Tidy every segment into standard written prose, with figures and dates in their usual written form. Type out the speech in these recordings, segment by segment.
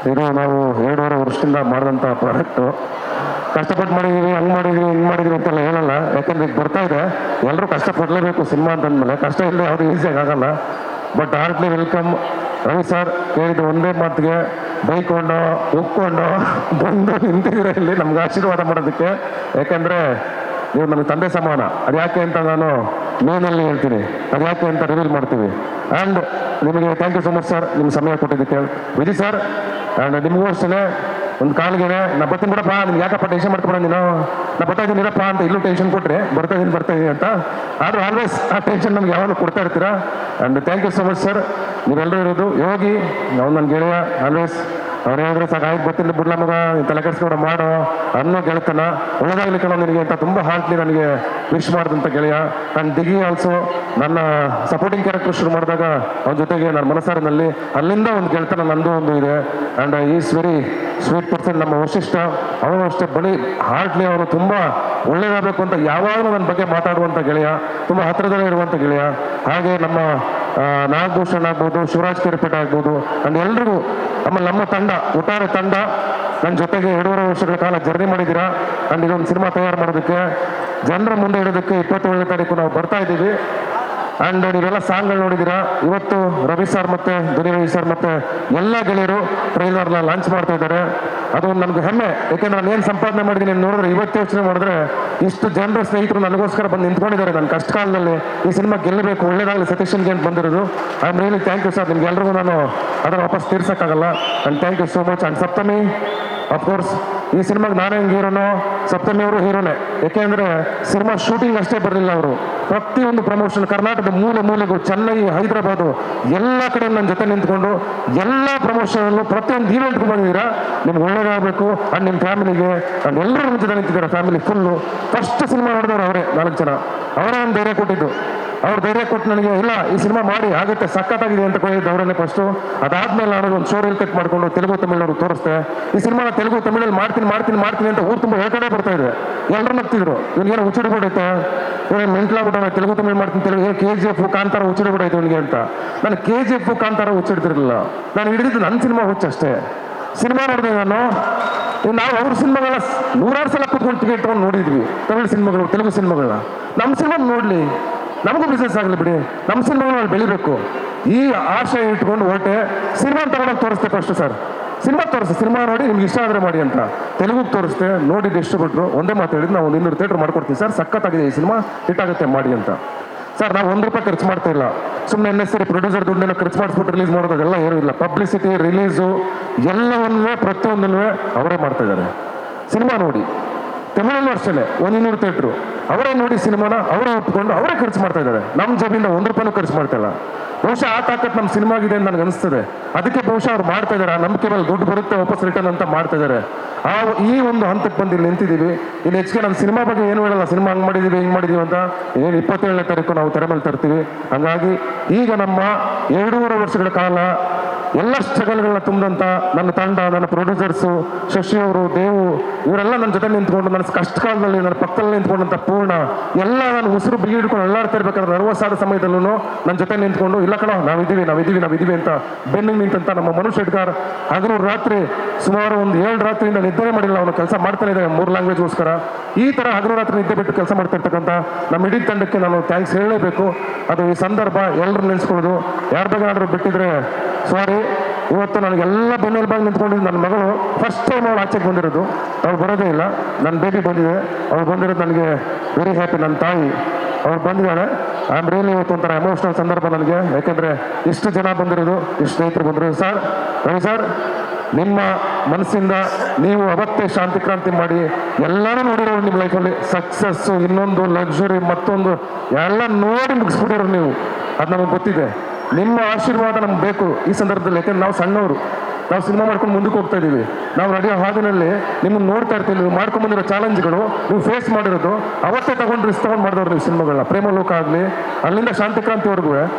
ಇದು ನಾವು 2.5 ವರ್ಷದಿಂದ ಮಾಡಿದಂಥ ಪ್ರಾಡಕ್ಟು. ಕಷ್ಟಪಟ್ಟು ಮಾಡಿದ್ದೀವಿ, ಹಂಗೆ ಮಾಡಿದ್ವಿ, ಹಿಂಗೆ ಮಾಡಿದ್ವಿ ಅಂತೆಲ್ಲ ಹೇಳಲ್ಲ. ಯಾಕಂದ್ರೆ ಈಗ ಬರ್ತಾ ಇದೆ, ಎಲ್ಲರೂ ಕಷ್ಟಪಡಲೇಬೇಕು ಸಿನಿಮಾ ಅಂತಂದಮೇಲೆ. ಕಷ್ಟ ಇಲ್ಲದೆ ಯಾವುದು ಈಸಿಯಾಗಿ ಆಗಲ್ಲ. But heartly welcome Ravi sir. ಕೇಳಿದ್ದು ಒಂದೇ ಮಾತಿಗೆ ಬೈಕೊಂಡು ಒಪ್ಕೊಂಡು ಬಂದು ನಿಂತಿದ್ರೆ ಇಲ್ಲಿ ನಮ್ಗೆ ಆಶೀರ್ವಾದ ಮಾಡೋದಕ್ಕೆ. ಯಾಕೆಂದರೆ ನೀವು ನಮಗೆ ತಂದೆ ಸಮಾನ. ಅದು ಯಾಕೆ ಅಂತ ನಾನು ಮೇನಲ್ಲಿ ಹೇಳ್ತೀನಿ, ಅದು ಯಾಕೆ ಅಂತ ರಿವೀಲ್ ಮಾಡ್ತೀವಿ. ಆ್ಯಂಡ್ ನಿಮಗೆ thank you so much sir, ನಿಮ್ಮ ಸಮಯ ಕೊಟ್ಟಿದ್ದಕ್ಕೆ. ವಿಜಯ್ ಸರ್, ಆ್ಯಂಡ್ ನಿಮಗೂ ಅಷ್ಟೇ ಒಂದು ಕಾಲಿಗೆ ನಾ ಬರ್ತೀನಿ ಬಿಡಪ್ಪ, ನಿಮ್ಗೆ ಯಾಕಪ್ಪ ಟೆನ್ಷನ್ ಮಾಡ್ಕೊಳ ನೀನು, ನಾ ಬರ್ತಾ ಇದ್ದೀನಿ ಇರಪ್ಪ ಅಂತ ಇಲ್ಲೂ ಟೆನ್ಷನ್ ಕೊಟ್ಟರೆ ಬರ್ತಾ ಇದ್ದೀನಿ ಅಂತ. ಆದರೂ ಆಲ್ವೇಸ್ ಆ ಟೆನ್ಷನ್ ನಮ್ಗೆ ಯಾವಾಗಲೂ ಕೊಡ್ತಾ ಇರ್ತೀರಾ. And thank you so much sir. ನೀವೆಲ್ಲರೂ ಇರೋದು ಯೋಗಿ, ನಾವು ನನ್ನ ಗೆಳೆಯ ಆಲ್ವೇಸ್. ಅವ್ರು ಹೇಳಿದ್ರೆ ಸಾಕಾಯ್ತು ಬರ್ತೀನಿ ಬಿಡ್ಲ ಮಗ, ತಲೆ ಕೆಡಿಸ್ಕೊಂಡು ಮಾಡೋ ಅನ್ನೋ ಗೆಳತನ. ಒಳ್ಳೆದಾಗಲಿ ಕಣೋ ನಿನಗೆ ಅಂತ ತುಂಬ ಹಾರ್ಟ್ಲಿ ನನಗೆ ವಿಶ್ ಮಾಡಿದಂಥ ಗೆಳೆಯ. ನಾನು ದಿಗಿ ಆಲ್ಸೋ ನನ್ನ ಸಪೋರ್ಟಿಂಗ್ ಕ್ಯಾರೆಕ್ಟರ್ ಶುರು ಮಾಡಿದಾಗ ಅವನ ಜೊತೆಗೆ ನನ್ನ ಮನಸಾರಿನಲ್ಲಿ ಅಲ್ಲಿಂದ ಒಂದು ಗೆಳತನ ನಂದು ಒಂದು ಇದೆ. And is very sweet person. ನಮ್ಮ ವಶಿಷ್ಠ ಅವನು ಅಷ್ಟೇ ಬರೀ ಹಾರ್ಟ್ಲಿ ಅವನು ತುಂಬ ಒಳ್ಳೇದಾಗಬೇಕು ಅಂತ ಯಾವಾಗಲೂ ನನ್ನ ಬಗ್ಗೆ ಮಾತಾಡುವಂಥ ಗೆಳೆಯ, ತುಂಬ ಹತ್ತಿರದಲ್ಲೇ ಇರುವಂಥ ಗೆಳೆಯ. ಹಾಗೆ ನಮ್ಮ ನಾಗಭೂಷಣ್ ಆಗ್ಬೋದು, ಶಿವರಾಜ್ ಕೆರೆಪೇಟೆ ಆಗ್ಬೋದು, ಅಂಡ್ ಎಲ್ರಿಗೂ. ಆಮೇಲೆ ನಮ್ಮ ತಂಡ, ಒಟ್ಟಾರೆ ತಂಡ ನನ್ನ ಜೊತೆಗೆ 2.5 ವರ್ಷಗಳ ಕಾಲ ಜರ್ನಿ ಮಾಡಿದ್ದೀರಾ. ಆ್ಯಂಡ್ ಇದೊಂದು ಸಿನಿಮಾ ತಯಾರು ಮಾಡೋದಕ್ಕೆ, ಜನರ ಮುಂದೆ ಇಡೋದಕ್ಕೆ 27ನೇ ತಾರೀಕು ನಾವು ಬರ್ತಾ ಇದ್ದೀವಿ. ಆ್ಯಂಡ್ ನೀವೆಲ್ಲ ಸಾಂಗ್ಗಳು ನೋಡಿದ್ದೀರಾ. ಇವತ್ತು ರವಿ ಸರ್ ಮತ್ತು ಧ್ವನಿ ಸರ್ ಮತ್ತು ಎಲ್ಲ ಗೆಳೆಯರು ಟ್ರೈಲರ್ನ ಲಾಂಚ್ ಮಾಡ್ತಾ ಇದ್ದಾರೆ. ಅದು ನನಗೆ ಹೆಮ್ಮೆ. ಯಾಕೆಂದ್ರೆ ನಾನು ಏನು ಸಂಪಾದನೆ ಮಾಡಿದ್ದೀನಿ ನೋಡಿದ್ರೆ, ಇವತ್ತು ಯೋಚನೆ ಮಾಡಿದ್ರೆ ಇಷ್ಟು ಜನರ ಸ್ನೇಹಿತರು ನನಗೋಸ್ಕರ ಬಂದು ನಿಂತ್ಕೊಂಡಿದ್ದಾರೆ. ನನ್ನ ಕಷ್ಟ ಕಾಲದಲ್ಲಿ ಈ ಸಿನಿಮಾ ಗೆಲ್ಲಬೇಕು, ಒಳ್ಳೇದಾಗಲಿ ಸತೀಶನ್ಗೆ ಅಂತ ಬಂದಿರೋದು. I am really thank you sir. ನಿಮ್ಗೆ ಎಲ್ರಿಗೂ ನಾನು ಅದನ್ನು ವಾಪಸ್ ತೀರ್ಸೋಕ್ಕಾಗಲ್ಲ. And thank you so much. And Saptami, of course ಈ ಸಿನಿಮಾಗೆ ನಾನೇ ಹೆಂಗೆ ಹೀರೋನೋ, ಸಪ್ತಮಿ ಅವರು ಹೀರೋನೇ. ಯಾಕೆಂದರೆ ಸಿನಿಮಾ ಶೂಟಿಂಗ್ ಅಷ್ಟೇ ಬರಲಿಲ್ಲ ಅವರು, ಪ್ರತಿಯೊಂದು ಪ್ರಮೋಷನ್ ಕರ್ನಾಟಕದ ಮೂಲೆ ಮೂಲೆಗೂ, ಚೆನ್ನೈ, ಹೈದರಾಬಾದು ಎಲ್ಲ ಕಡೆ ನನ್ನ ಜೊತೆ ನಿಂತ್ಕೊಂಡು ಎಲ್ಲ ಪ್ರಮೋಷನಲ್ಲೂ ಪ್ರತಿಯೊಂದು ಈವೆಂಟ್ಗೂ ಬಂದಿದ್ದೀರಾ. ನಿಮ್ಗೆ ಒಳ್ಳೇದಾಗಬೇಕು. ಆ್ಯಂಡ್ ನಿಮ್ಮ ಫ್ಯಾಮಿಲಿಗೆ ಆ್ಯಂಡ್ ಎಲ್ಲರೂ ನಿಮ್ಮ ಜೊತೆ ನಿಂತಿದ್ದಾರೆ. Family full. ಫಸ್ಟ್ ಸಿನಿಮಾ ನೋಡಿದವರು ಅವರೇ 4 ಜನ. ಅವರೇ ಒಂದು ಧೈರ್ಯ ಕೊಟ್ಟಿದ್ದು. ಅವ್ರು ಧೈರ್ಯ ಕೊಟ್ಟು ನನಗೆ ಇಲ್ಲ ಈ ಸಿನಿಮಾ ಮಾಡಿ ಆಗುತ್ತೆ, ಸಖತ್ತಾಗಿದೆ ಅಂತ ಹೇಳಿದ್ದು ಅವರನ್ನೇ ಫಸ್ಟು. ಅದಾದ್ಮೇಲೆ ನಾನು ಒಂದು ಶೋರೀಲ್ ಕಟ್ ಮಾಡಿಕೊಂಡು ತೆಲುಗು ತಮಿಳ್ನವ್ರು ತೋರಿಸ್ದೆ. ಈ ಸಿನಿಮಾನ ತೆಲುಗು ತಮಿಳಲ್ಲಿ ಮಾಡ್ತೀನಿ ಅಂತ ಊರು ತುಂಬ ಹೇಳ್ಕಡೆ ಬರ್ತಾ ಇದೆ. ಎಲ್ಲರೂ ನಗ್ತಿದ್ರು, ಇವನಿಗೇನೋ ಹುಚ್ಚಿಡಿ ಬಿಡೈತೆ, ಇವನು ಮೆಂಟ್ಲಾಗ್ಬಿಟ್ಟ, ತೆಲುಗು ತಮಿಳು ಮಾಡ್ತೀನಿ, ತೆಲುಗು KGF ಕಾಂತಾರ ಹುಚ್ಚಿಡಿ ಬಿಡೈತೆ ಇವನಿಗೆ ಅಂತ. ನಾನು KGF ಕಾಂತಾರ ಹುಚ್ಚಿಡ್ತಿರಲಿಲ್ಲ. ನಾನು ಹಿಡಿದಿದ್ದು ನನ್ನ ಸಿನಿಮಾ ಹುಚ್ಚಷ್ಟೇ. ಸಿನಿಮಾ ನೋಡಿದೆ ನಾನು. ನಾವು ಅವ್ರ ಸಿನಿಮಾಗಳ 100 ಸಲ ಕೂತ್ಕೊಂಡು ಟಿಕೆಟ್ ತೊಗೊಂಡು ನೋಡಿದ್ವಿ, ತಮಿಳು ಸಿನಿಮಾಗಳು, ತೆಲುಗು ಸಿನಿಮಾಗಳನ್ನ. ನಮ್ಮ ಸಿನಿಮಾ ನೋಡಲಿ, ನಮಗೂ ಬಿಸ್ನೆಸ್ ಆಗಲಿ ಬಿಡಿ, ನಮ್ಮ ಸಿನಿಮಾಗಳು ಬೆಳಿಬೇಕು, ಈ ಆಶೆ ಇಟ್ಕೊಂಡು ಹೊರಟೆ. ಸಿನಿಮಾ ತಗೊಂಡೋಗಿ ತೋರಿಸ್ತೆ ಫಸ್ಟ್ ಸರ್. ಸಿನಿಮಾ ತೋರಿಸ್ತೆ, ಸಿನಿಮಾ ನೋಡಿ ನಿಮ್ಗೆ ಇಷ್ಟ ಆದರೆ ಮಾಡಿ ಅಂತ. ತೆಲುಗುಗೆ ತೋರಿಸ್ತೆ, ನೋಡಿದ್ದು ಎಷ್ಟು ಬಿಟ್ಟರು. ಒಂದೇ ಮಾತು ಹೇಳಿದ್ದು, ನಾವು 200 ಥಿಯೇಟ್ರ್ ಮಾಡ್ಕೊಡ್ತೀವಿ ಸರ್, ಸಖತ್ತಾಗಿದೆ ಈ ಸಿನಿಮಾ, ಹಿಟ್ ಆಗುತ್ತೆ ಮಾಡಿ ಅಂತ. ಸರ್ ನಾವು 1 ರೂಪಾಯಿ ಖರ್ಚು ಮಾಡ್ತಾ ಇಲ್ಲ. ಸುಮ್ಮನೆ ಎನ್ನೆಸರಿ ಪ್ರೊಡ್ಯೂಸರ್ ದುಡ್ಡನ್ನು ಖರ್ಚು ಮಾಡಿಸ್ಬಿಟ್ಟು ರಿಲೀಸ್ ಮಾಡೋದೆಲ್ಲ ಏನೂ ಇಲ್ಲ. ಪಬ್ಲಿಸಿಟಿ, ರಿಲೀಸು ಎಲ್ಲವನ್ನೂ ಪ್ರತಿಯೊಂದನ್ನು ಅವರೇ ಮಾಡ್ತಾ ಇದ್ದಾರೆ. ಸಿನಿಮಾ ನೋಡಿ, ತಮಿಳಲ್ಲೂ ಅಷ್ಟೇ 200 ಥಿಯೇಟ್ರು ಅವರೇ ನೋಡಿ ಸಿನಿಮಾನ ಅವರೇ ಒಪ್ಪಿಕೊಂಡು ಅವರೇ ಖರ್ಚು ಮಾಡ್ತಾ ಇದ್ದಾರೆ. ನಮ್ಮ ಜಬಿಂದ 1 ರೂಪಾಯಿನೂ ಖರ್ಚು ಮಾಡ್ತಾ ಇಲ್ಲ. ಬಹುಶಃ ಆ ತಾಕತ್ತು ನಮ್ಮ ಸಿನಿಮಾಗಿದೆ ಅಂತ ನನಗೆ ಅನಿಸ್ತದೆ. ಅದಕ್ಕೆ ಬಹುಶಃ ಅವ್ರು ಮಾಡ್ತಾ ಇದ್ದಾರೆ. ನಂಬಿಕೆ ಮೇಲೆ ದುಡ್ಡು ಬರುತ್ತೆ ವಾಪಸ್ ರಿಟರ್ನ್ ಅಂತ ಮಾಡ್ತಾ ಇದ್ದಾರೆ. ಈ ಒಂದು ಹಂತಕ್ಕೆ ಬಂದು ಇಲ್ಲಿ ನಿಂತಿದ್ದೀವಿ. ಇನ್ನು ಹೆಚ್ಚಿಗೆ ನಮ್ಮ ಸಿನಿಮಾ ಬಗ್ಗೆ ಏನು ಹೇಳಲ್ಲ, ಸಿನಿಮಾ ಹಂಗೆ ಮಾಡಿದ್ದೀವಿ ಹಿಂಗೆ ಮಾಡಿದ್ದೀವಿ ಅಂತ. ಏನು 27ನೇ ತಾರೀಕು ನಾವು ತೆರೆ ಮೇಲೆ ತರ್ತೀವಿ. ಹಾಗಾಗಿ ಈಗ ನಮ್ಮ 2.5 ವರ್ಷಗಳ ಕಾಲ ಎಲ್ಲ ಸ್ಟ್ರಗಲ್ಗಳನ್ನ ತುಂಬಿದಂಥ ನನ್ನ ತಂಡ, ನನ್ನ ಪ್ರೊಡ್ಯೂಸರ್ಸು, ಶಶಿ ಅವರು, ದೇವು, ಇವರೆಲ್ಲ ನನ್ನ ಜೊತೆ ನಿಂತ್ಕೊಂಡು, ನನ್ನ ಕಷ್ಟ ಕಾಲದಲ್ಲಿ ನನ್ನ ಪಕ್ಕದಲ್ಲಿ ನಿಂತ್ಕೊಂಡಂಥ ಪೂರ್ಣ, ಎಲ್ಲ ನಾನು ಉಸಿರು ಬಿಗಿ ಹಿಡ್ಕೊಂಡು ಎಲ್ಲಾಡ್ತಾ ಇರ್ಬೇಕಾದ್ರೆ ನರ್ವಸ್ ಆದ ಸಮಯದಲ್ಲೂ ನನ್ನ ಜೊತೆ ನಿಂತ್ಕೊಂಡು, ಇಲ್ಲ ಕಣ ನಾವಿದ್ದೀವಿ ಅಂತ ಬೆನ್ನಿಗೆ ನಿಂತಂತ ನಮ್ಮ ಮನು ಶೆಟ್ಗಾರ್. ಹಗಲು ರಾತ್ರಿ ಸುಮಾರು ಒಂದು 7 ರಾತ್ರಿಯಿಂದ ನಿದ್ದೆ ಮಾಡಿಲ್ಲ, ಅವನು ಕೆಲಸ ಮಾಡ್ತಾನೆ ಇದೆ 3 ಲ್ಯಾಂಗ್ವೇಜ್ಗೋಸ್ಕರ. ಈ ಥರ ಹಗಲು ರಾತ್ರಿ ನಿದ್ದೆ ಬಿಟ್ಟು ಕೆಲಸ ಮಾಡ್ತಾ ಇರ್ತಕ್ಕಂಥ ನಮ್ಮ ಇಡೀ ತಂಡಕ್ಕೆ ನಾನು ಥ್ಯಾಂಕ್ಸ್ ಹೇಳಲೇಬೇಕು. ಅದು ಈ ಸಂದರ್ಭ ಎಲ್ಲರೂ ನೆನೆಸ್ಕೊಳ್ಳೋದು. ಯಾರ ಬಗ್ಗೆ ಏನಾದರೂ ಬಿಟ್ಟಿದ್ರೆ ಸಾರಿ. ಇವತ್ತು ನನಗೆಲ್ಲ ಬೆನ್ನೆಲುಬಾಗಿ ನಿಂತ್ಕೊಂಡಿದ್ದು ನನ್ನ ಮಗಳು. ಫಸ್ಟ್ ಟೈಮ್ ಅವಳು ಆಚೆಗೆ ಬಂದಿರೋದು, ಅವಳು ಬರೋದೇ ಇಲ್ಲ. ನನ್ನ ಬೇಬಿ ಬಂದಿದೆ, ಅವಳು ಬಂದಿರೋದು ನನಗೆ ವೆರಿ ಹ್ಯಾಪಿ. ನನ್ನ ತಾಯಿ ಅವ್ರು ಬಂದಿದ್ದಾಳೆ. ಐ ಆಮ್ ರಿಯಲಿ ಇವತ್ತು ಒಂಥರ ಎಮೋಷ್ನಲ್ ಸಂದರ್ಭ ನನಗೆ. ಯಾಕೆಂದರೆ ಇಷ್ಟು ಜನ ಬಂದಿರೋದು, ಇಷ್ಟು ಸ್ನೇಹಿತರು ಬಂದಿರೋದು. ಸರ್, ರವಿ ಸರ್, ನಿಮ್ಮ ಮನಸ್ಸಿಂದ ನೀವು ಅವತ್ತೇ ಶಾಂತಿ ಕ್ರಾಂತಿ ಮಾಡಿ ಎಲ್ಲರೂ ನೋಡಿರೋರು ನಿಮ್ಮ ಲೈಫಲ್ಲಿ. ಸಕ್ಸಸ್ಸು, ಇನ್ನೊಂದು ಲಕ್ಸುರಿ, ಮತ್ತೊಂದು ಎಲ್ಲ ನೋಡಿ ಮುಗಿಸ್ಬಿಟ್ಟಿರೋ ನೀವು. ಅದು ನಮಗೆ ಗೊತ್ತಿದೆ. ನಿಮ್ಮ ಆಶೀರ್ವಾದ ನಮ್ಗೆ ಬೇಕು ಈ ಸಂದರ್ಭದಲ್ಲಿ. ಯಾಕೆಂದ್ರೆ ನಾವು ಸಣ್ಣವರು, ನಾವು ಸಿನಿಮಾ ಮಾಡ್ಕೊಂಡು ಮುಂದಕ್ಕೆ ಹೋಗ್ತಾ ಇದ್ದೀವಿ. ನಾವು ನಡೆಯೋ ಹಾದಿನಲ್ಲಿ ನಿಮ್ಮನ್ನು ನೋಡ್ತಾ ಇರ್ತೀವಿ. ನೀವು ಮಾಡ್ಕೊಂಬಂದಿರೋ ಚಾಲೆಂಜ್ಗಳು, ನೀವು ಫೇಸ್ ಮಾಡಿರೋದು, ಅವತ್ತೇ ತಗೊಂಡು ರಿಸ್ಕ್ ತಗೊಂಡು ಮಾಡಿದವ್ರು ನೀವು ಸಿನಿಮಾಗಳನ್ನ. ಪ್ರೇಮಲೋಕ ಆಗಲಿ, ಅಲ್ಲಿಂದ ಶಾಂತಿ ಕ್ರಾಂತಿವರೆಗೂ.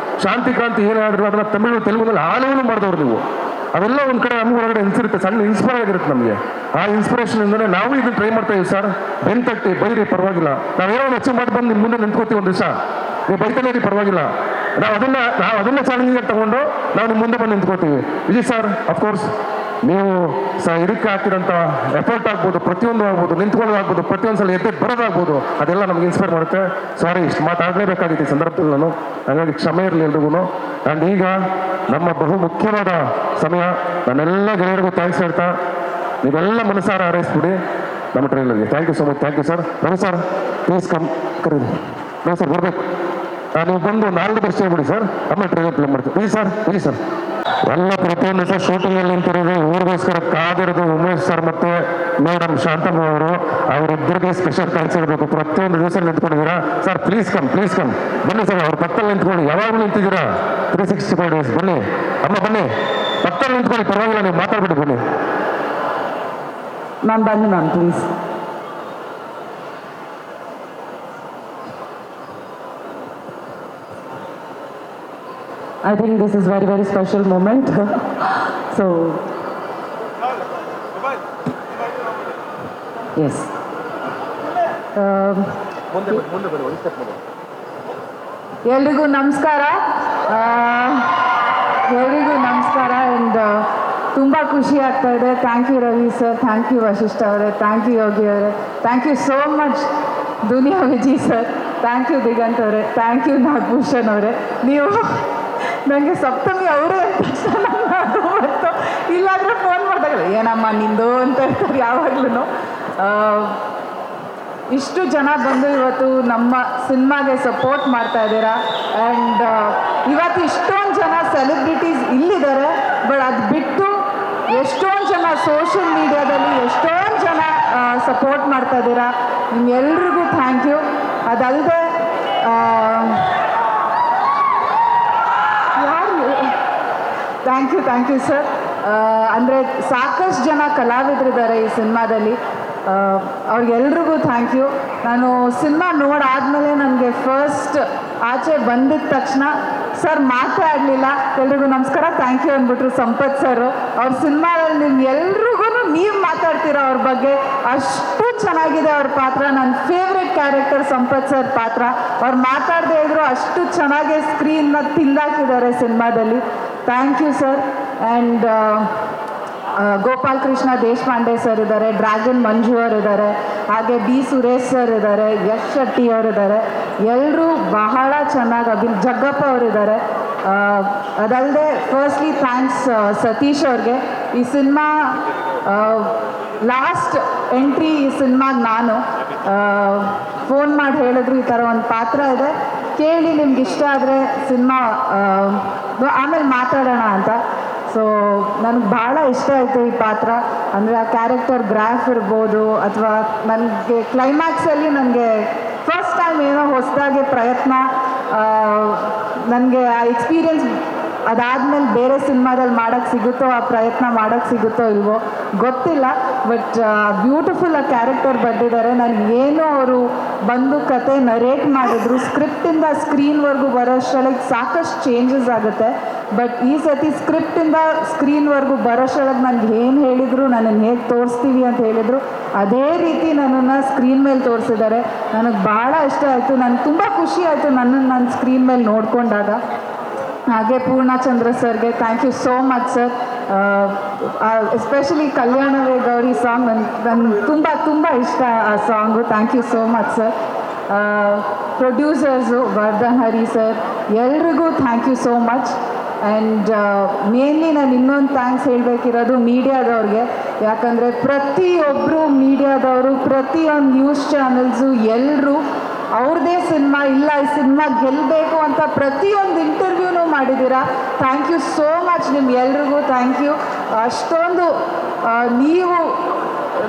ಶಾಂತಿ ಕ್ರಾಂತಿ ಏನಾದರೂ ಅದನ್ನು ತಮಿಳು, ತೆಲುಗುನಲ್ಲಿ ಆಳವೂ ಮಾಡಿದವ್ರು ನೀವು. ಅವೆಲ್ಲ ಒಂದು ಕಡೆ ನಮ್ಗೆ ಹೊರಗಡೆ ಅನಿಸಿರುತ್ತೆ, ಸಣ್ಣ ಇನ್ಸ್ಪೈರ್ ಆಗಿರುತ್ತೆ ನಮಗೆ. ಆ ಇನ್ಸ್ಪಿರೇಷನಿಂದಲೇ ನಾವು ಇದನ್ನು ಟ್ರೈ ಮಾಡ್ತಾ ಇದ್ದೀವಿ ಸರ್. ಬೆಂತಟ್ಟಿ ಬೈರಿ ಪರವಾಗಿಲ್ಲ, ನಾವೇನೋ ಒಂದು ಅಚೀವ್ ಮಾಡಿ ಬಂದು ನಿಮ್ಮ ಮುಂದೆ ನಿಂತ್ಕೋತೀವಿ ಒಂದು ದಿವಸ. ನೀವು ಬೈತಾನೆ ಇರಿ ಪರವಾಗಿಲ್ಲ, ನಾವು ಅದನ್ನ ಚಾಲೆಂಜಿಂಗ್ ತಗೊಂಡು ನಾವು ನಿಮ್ಮ ಮುಂದೆ ಬಂದು ನಿಂತ್ಕೋತೀವಿ. ವಿಜಯ್ ಸರ್, ಅಫ್ಕೋರ್ಸ್ ನೀವು ಇದಕ್ಕೆ ಹಾಕಿದಂಥ ಎಫರ್ಟ್ ಆಗ್ಬೋದು, ಪ್ರತಿಯೊಂದು ಆಗ್ಬೋದು, ನಿಂತ್ಕೊಳ್ಳೋದಾಗ್ಬೋದು, ಪ್ರತಿಯೊಂದು ಸಲ ಎದ್ದು ಬರೋದಾಗ್ಬೋದು, ಅದೆಲ್ಲ ನಮ್ಗೆ ಇನ್ಸ್ಪೈರ್ ಮಾಡುತ್ತೆ. ಸಾರಿ, ಇಷ್ಟು ಮಾತಾಡಲೇಬೇಕಾಗಿತ್ತು ಈ ಸಂದರ್ಭದಲ್ಲಿ ನಾನು, ಹಾಗಾಗಿ ಕ್ಷಮೆ ಇರಲಿ ಎಲ್ರಿಗೂ. ಆ್ಯಂಡ್ ಈಗ ನಮ್ಮ ಬಹು ಮುಖ್ಯವಾದ ಸಮಯ. ನಾನೆಲ್ಲ ಗೆಳೆಯರಿಗೂ ಥ್ಯಾಂಕ್ಸ್ ಹೇಳ್ತಾ ನೀವೆಲ್ಲ ಮನಸಾರ ಹಾರೈಸ್ಬಿಡಿ ನಮ್ಮ ಟ್ರೈಲರ್ಗೆ. Thank you so much. Thank you sir. Ravi sir please come ಕರೀರಿ. ರವಿ ಸರ್ ಬರಬೇಕು. ನೀವು ಬಂದು 4 ವರ್ಷ ಹೇಳ್ಬಿಡಿ ಸರ್, ಆಮೇಲೆ ಟ್ರೈಲರ್ ಪ್ಲೇ ಮಾಡ್ತೀವಿ. Please sir, please sir. ಎಲ್ಲ ಪ್ರತಿಯೊಂದು ಸಹ ಶೂಟಿಂಗಲ್ಲಿ ನಿಂತಿರೋದು ಊರಿಗೋಸ್ಕರ ಕಾದಿರೋದು ಉಮೇಶ್ ಸರ್ ಮತ್ತು ಮೇಡಮ್ ಶಾಂತಮ್ಮ ಅವರು, ಅವರಿಬ್ಬರಿಗೆ ಸ್ಪೆಷಲ್ ಥ್ಯಾಂಕ್ಸ್ ಇರಬೇಕು. ಪ್ರತಿಯೊಂದು ದಿವಸ ನಿಂತ್ಕೊಂಡಿದ್ದೀರಾ sir. Please come, please come. ಬನ್ನಿ ಸರ್, ಅವ್ರ ಪಕ್ಕದಲ್ಲಿ ನಿಂತ್ಕೊಳ್ಳಿ. ಯಾವಾಗಲೂ ನಿಂತಿದ್ದೀರಾ 365 ಡೇಸ್. ಬನ್ನಿ ಅಮ್ಮ, ಬನ್ನಿ ಪಕ್ಕದಲ್ಲಿ ನಿಂತ್ಕೊಳ್ಳಿ, ಪರವಾಗಿಲ್ಲ, ನೀವು ಮಾತಾಡ್ಬಿಟ್ಟು ಬನ್ನಿ. ನಾನು ಬನ್ನಿ ma'am, please. I think this is very, very special moment. So, yes. ಎಲ್ರಿಗೂ ನಮಸ್ಕಾರ. ಎಲ್ರಿಗೂ ನಮಸ್ಕಾರ. ಆ್ಯಂಡ್ ತುಂಬ ಖುಷಿ ಆಗ್ತಾ ಇದೆ. Thank you Ravi sir, thank you Vasishtha ಅವರೇ, ಥ್ಯಾಂಕ್ ಯು ಯೋಗಿ ಅವರೇ, thank you so much Duniya Viji sir, thank you Diganth ಅವರೇ, ಥ್ಯಾಂಕ್ ಯು ನಾಗಭೂಷಣ್ ಅವರೇ. ನೀವು ನನಗೆ ಸಪ್ತಮಿ ಅವರೇ ಅಂತ ಮತ್ತು ಇಲ್ಲಾಂದರೆ ಫೋನ್ ಮಾಡಿದಾಗ ಏನಮ್ಮ ನಿಂದು ಅಂತ ಇರ್ತಾರೆ ಯಾವಾಗ್ಲೂ. ಇಷ್ಟು ಜನ ಬಂದು ಇವತ್ತು ನಮ್ಮ ಸಿನಿಮಾಗೆ ಸಪೋರ್ಟ್ ಮಾಡ್ತಾ ಇದ್ದೀರಾ. ಆ್ಯಂಡ್ ಇವತ್ತು ಇಷ್ಟೊಂದು ಜನ ಸೆಲೆಬ್ರಿಟೀಸ್ ಇಲ್ಲಿದ್ದಾರೆ. ಬಟ್ ಅದು ಬಿಟ್ಟು ಎಷ್ಟೊಂದು ಜನ ಸೋಷಿಯಲ್ ಮೀಡಿಯಾದಲ್ಲಿ ಎಷ್ಟೊಂದು ಜನ ಸಪೋರ್ಟ್ ಮಾಡ್ತಾ ಇದ್ದೀರಾ. ನಿಮ್ಗೆಲ್ರಿಗೂ ಥ್ಯಾಂಕ್ ಯು. ಅದಲ್ಲದೆ ಥ್ಯಾಂಕ್ ಯು ಸರ್. ಅಂದರೆ ಸಾಕಷ್ಟು ಜನ ಕಲಾವಿದರಿದ್ದಾರೆ ಈ ಸಿನಿಮಾದಲ್ಲಿ. ಅವ್ರಿಗೆಲ್ರಿಗೂ ಥ್ಯಾಂಕ್ ಯು. ನಾನು ಸಿನಿಮಾ ನೋಡಾದ್ಮೇಲೆ ನನಗೆ ಫಸ್ಟ್ ಆಚೆ ಬಂದಿದ್ದ ತಕ್ಷಣ ಸರ್ ಮಾತಾಡಲಿಲ್ಲ. ಎಲ್ರಿಗೂ ನಮಸ್ಕಾರ, ಥ್ಯಾಂಕ್ ಯು ಅಂದ್ಬಿಟ್ರು ಸಂಪತ್ ಸರು. ಅವ್ರ ಸಿನಿಮಾದಲ್ಲಿ ನಿಮ್ಗೆಲ್ರಿಗೂ ನೀವು ಮಾತಾಡ್ತೀರ ಅವ್ರ ಬಗ್ಗೆ. ಅಷ್ಟು ಚೆನ್ನಾಗಿದೆ ಅವ್ರ ಪಾತ್ರ. ನನ್ನ ಫೇವ್ರೆಟ್ ಕ್ಯಾರೆಕ್ಟರ್ ಸಂಪತ್ ಸರ್ ಪಾತ್ರ. ಅವ್ರು ಮಾತಾಡದೇ ಇದ್ರು ಅಷ್ಟು ಚೆನ್ನಾಗಿ ಸ್ಕ್ರೀನ್ನ ತಿಂದಾಕಿದ್ದಾರೆ ಸಿನಿಮಾದಲ್ಲಿ. Thank you sir. And Gopal Krishna Deshpande sir ಇದ್ದಾರೆ, ಡ್ರ್ಯಾಗನ್ ಮಂಜು ಅವರು ಇದ್ದಾರೆ, ಹಾಗೆ ಬಿ ಸುರೇಶ್ ಸರ್ ಇದ್ದಾರೆ, ಯಶ್ ಶೆಟ್ಟಿ ಅವರಿದ್ದಾರೆ. ಎಲ್ಲರೂ ಬಹಳ ಚೆನ್ನಾಗಿ ಜಗ್ಗಪ್ಪ ಅವರಿದ್ದಾರೆ. ಅದಲ್ಲದೆ ಫಸ್ಟ್ಲಿ ಥ್ಯಾಂಕ್ಸ್ ಸತೀಶ್ ಅವ್ರಿಗೆ. ಈ ಸಿನಿಮಾ ಲಾಸ್ಟ್ ಎಂಟ್ರಿ ಈ ಸಿನಿಮಾಗೆ ನಾನು ಫೋನ್ ಮಾಡಿ ಹೇಳಿದ್ರು ಈ ಥರ ಒಂದು ಪಾತ್ರ ಇದೆ, ಕೇಳಿ ನಿಮ್ಗೆ ಇಷ್ಟ ಆದರೆ ಸಿನಿಮಾ ಆಮೇಲೆ ಮಾತಾಡೋಣ ಅಂತ. ಸೊ ನನಗೆ ಭಾಳ ಇಷ್ಟ ಆಯಿತು ಈ ಪಾತ್ರ. ಅಂದರೆ ಆ ಕ್ಯಾರೆಕ್ಟರ್ ಗ್ರಾಫ್ ಇರ್ಬೋದು, ಅಥವಾ ನನಗೆ ಕ್ಲೈಮ್ಯಾಕ್ಸಲ್ಲಿ ನನಗೆ ಫಸ್ಟ್ ಟೈಮ್ ಏನೋ ಹೊಸದಾಗಿ ಪ್ರಯತ್ನ, ನನಗೆ ಆ ಎಕ್ಸ್ಪೀರಿಯನ್ಸ್ ಅದಾದಮೇಲೆ ಬೇರೆ ಸಿನಿಮಾದಲ್ಲಿ ಮಾಡೋಕ್ಕೆ ಸಿಗುತ್ತೋ, ಆ ಪ್ರಯತ್ನ ಮಾಡೋಕ್ಕೆ ಸಿಗುತ್ತೋ ಇಲ್ವೋ ಗೊತ್ತಿಲ್ಲ. ಬಟ್ ಬ್ಯೂಟಿಫುಲ್ ಆ ಕ್ಯಾರೆಕ್ಟರ್ ಬಂದಿದ್ದಾರೆ. ನನಗೇನು ಅವರು ಬಂದು ಕತೆ ನರೇಟ್ ಮಾಡಿದ್ರು, ಸ್ಕ್ರಿಪ್ಟಿಂದ ಸ್ಕ್ರೀನ್ವರೆಗೂ ಬರೋಷ್ಟೊಳಗೆ ಸಾಕಷ್ಟು ಚೇಂಜಸ್ ಆಗುತ್ತೆ. ಬಟ್ ಈ ಸತಿ ಸ್ಕ್ರಿಪ್ಟಿಂದ ಸ್ಕ್ರೀನ್ವರೆಗೂ ಬರೋಷ್ಟೊಳಗೆ ನನಗೆ ಏನು ಹೇಳಿದರು, ನನ್ನನ್ನು ಹೇಗೆ ತೋರಿಸ್ತೀವಿ ಅಂತ ಹೇಳಿದರು, ಅದೇ ರೀತಿ ನನ್ನನ್ನು ಸ್ಕ್ರೀನ್ ಮೇಲೆ ತೋರಿಸಿದ್ದಾರೆ. ನನಗೆ ಭಾಳ ಇಷ್ಟ ಆಯಿತು. ನನಗೆ ತುಂಬ ಖುಷಿ ಆಯಿತು ನನ್ನನ್ನು ನಾನು ಸ್ಕ್ರೀನ್ ಮೇಲೆ ನೋಡಿಕೊಂಡಾಗ. ಹಾಗೆ ಪೂರ್ಣಚಂದ್ರ ಸರ್ಗೆ thank you so much sir. Especially ಕಲ್ಯಾಣವೇ ಗೌರಿ ಸಾಂಗ್ ನನಗೆ ತುಂಬ ತುಂಬ ಇಷ್ಟ ಆ song. Thank you so much sir. Producers Vardhan Hari sir, ಎಲ್ರಿಗೂ thank you so much. And mainly ನಾನು ಇನ್ನೊಂದು ಥ್ಯಾಂಕ್ಸ್ ಹೇಳಬೇಕಿರೋದು ಮೀಡಿಯಾದವ್ರಿಗೆ. ಯಾಕಂದರೆ ಪ್ರತಿಯೊಬ್ಬರು ಮೀಡಿಯಾದವರು, ಪ್ರತಿಯೊಂದು ನ್ಯೂಸ್ ಚಾನಲ್ಸು ಎಲ್ಲರೂ ಅವ್ರದ್ದೇ ಸಿನಿಮಾ ಇಲ್ಲ, ಈ ಸಿನಿಮಾ ಗೆಲ್ಲಬೇಕು ಅಂತ ಪ್ರತಿಯೊಂದು ಇಂಟರ್ವ್ಯೂನೂ ಮಾಡಿದ್ದೀರಾ. Thank you so much. ನಿಮ್ಗೆಲ್ರಿಗೂ ಥ್ಯಾಂಕ್ ಯು. ಅಷ್ಟೊಂದು ನೀವು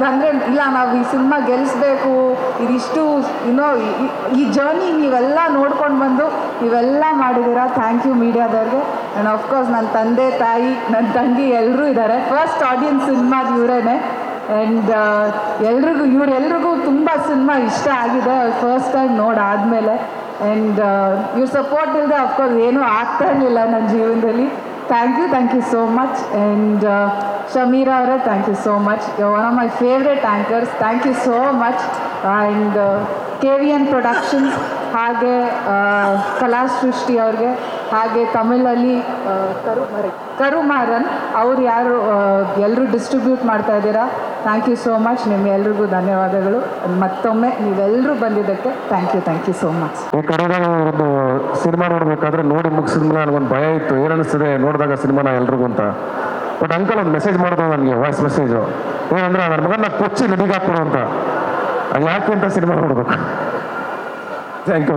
ಅಂದರೆ ಇಲ್ಲ ನಾವು ಈ ಸಿನಿಮಾ ಗೆಲ್ಲಿಸ್ಬೇಕು, ಇದಿಷ್ಟು ಈ ಜರ್ನಿ ನೀವೆಲ್ಲ ನೋಡ್ಕೊಂಡು ಬಂದು ನೀವೆಲ್ಲ ಮಾಡಿದ್ದೀರಾ. ಥ್ಯಾಂಕ್ ಯು ಮೀಡಿಯಾದವ್ರಿಗೆ. ಆ್ಯಂಡ್ ಆಫ್ಕೋರ್ಸ್ ನನ್ನ ತಂದೆ ತಾಯಿ, ನನ್ನ ತಂಗಿ ಎಲ್ಲರೂ ಇದ್ದಾರೆ. ಫಸ್ಟ್ ಆಡಿಯನ್ಸ್ ಸಿನಿಮಾದ ಇವರೇನೆ. ಆ್ಯಂಡ್ ಇವರೆಲ್ರಿಗೂ ತುಂಬ ಸಿನಿಮಾ ಇಷ್ಟ ಆಗಿದೆ ಫಸ್ಟ್ ಟೈಮ್ ನೋಡಾದಮೇಲೆ. ಆ್ಯಂಡ್ ಇವ್ರ ಸಪೋರ್ಟ್ ಇಲ್ಲದೆ ಅಫ್ಕೋರ್ಸ್ ಏನೂ ಆಗ್ತಾ ಇರಲಿಲ್ಲ ನನ್ನ ಜೀವನದಲ್ಲಿ. Thank you so much. And Shamira ಅವರೇ thank you so much. One of my favourite anchors. Thank you so much. And KVN productions, ಹಾಗೆ ಕಲಾ ಸೃಷ್ಟಿ ಅವ್ರಿಗೆ, ಹಾಗೆ ತಮಿಳಲ್ಲಿ ಕರುಮಾರನ್ ಅವ್ರು ಯಾರು ಎಲ್ಲರೂ ಡಿಸ್ಟ್ರಿಬ್ಯೂಟ್ ಮಾಡ್ತಾ ಇದ್ದೀರಾ, ಥ್ಯಾಂಕ್ ಯು ಸೋ ಮಚ್. ನಿಮ್ಗೆಲ್ರಿಗೂ ಧನ್ಯವಾದಗಳು. ಮತ್ತೊಮ್ಮೆ ನೀವೆಲ್ಲರೂ ಬಂದಿದ್ದಕ್ಕೆ ಥ್ಯಾಂಕ್ ಯು ಸೋ ಮಚ್. ಈ ಕಡೆದಾಗ ಒಂದು ಸಿನಿಮಾ ನೋಡ್ಬೇಕಾದ್ರೆ ನೋಡಿ ಮುಗಿಸಿದ್ಮೇಲೆ ನನಗೊಂದು ಭಯ ಇತ್ತು, ಏನನ್ನಿಸ್ತದೆ ನೋಡಿದಾಗ ಸಿನಿಮಾನ ಎಲ್ರಿಗೂ ಅಂತ. ಬಟ್ ಅಂಕಲ್ ಒಂದು ಮೆಸೇಜ್ ಮಾಡಿದ್ರು ನನಗೆ, ವಾಯ್ಸ್ ಮೆಸೇಜು ಏನಂದ್ರೆ ನನ್ನ ಮಗನ ಕೊಚ್ಚಿ ನದಿಗೆ ಹಾಕ್ಬಿಡು ಅಂತ. ಯಾಕೆ ಅಂತ ಸಿನಿಮಾ ನೋಡ್ಬೇಕು. Thank you.